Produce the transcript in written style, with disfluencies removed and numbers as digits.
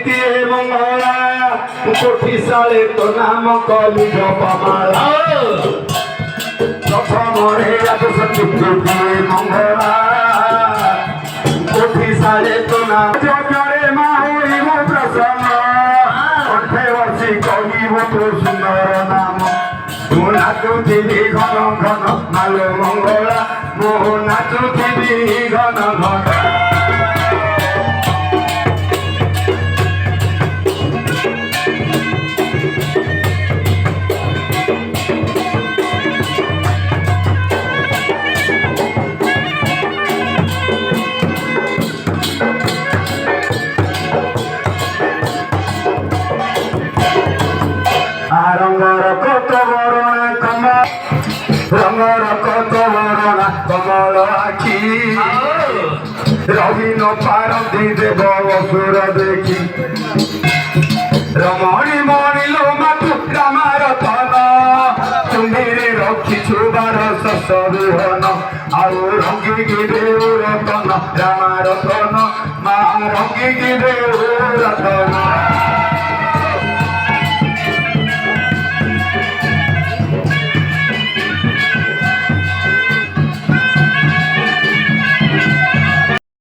ଦିଏ ମଙ୍ଗଳା କୋଠି ସାଳେ ତୋ ନାମ କଲି ଜପମାଳା ପ୍ରଥମରେ ଆଦର୍ଶ ଦିଏ ମଙ୍ଗଳା କୋଠି ସାଳେ ତୋ ନାମ ଯଜ୍ଞରେ ମା ହୋଇବ ପ୍ରସନ୍ନ କଣ୍ଠେ ବସି କହିବ ତୋ ସୁନ୍ଦର ନାମ ମୁଁ ନାଚୁଥିବି ଘନ ଘନ ମାଲୋ ମଙ୍ଗଳା ମୁଁ ନାଚୁଥିବି ଘନ ଘନ ରଙ୍ଗର କତ ବରଣା ରଙ୍ଗର କତ ବରଣା କମଳ ଆଖି ରହି ନ ପାରନ୍ତି ଦେବ ଅସୁର ଦେଖି ରମଣୀ ମଣିଲୋ ମାତୁ ରାମାର ଧନ ତୁମ୍ଭୀରେ ରଖିଛୁ ବାରଶ ବିହନ ଆଉ ରଙ୍ଗିକି ଦେଉ ରତନ ରାମାର ଧନ ମା ରଙ୍ଗିକି ଦେଉ ରତନ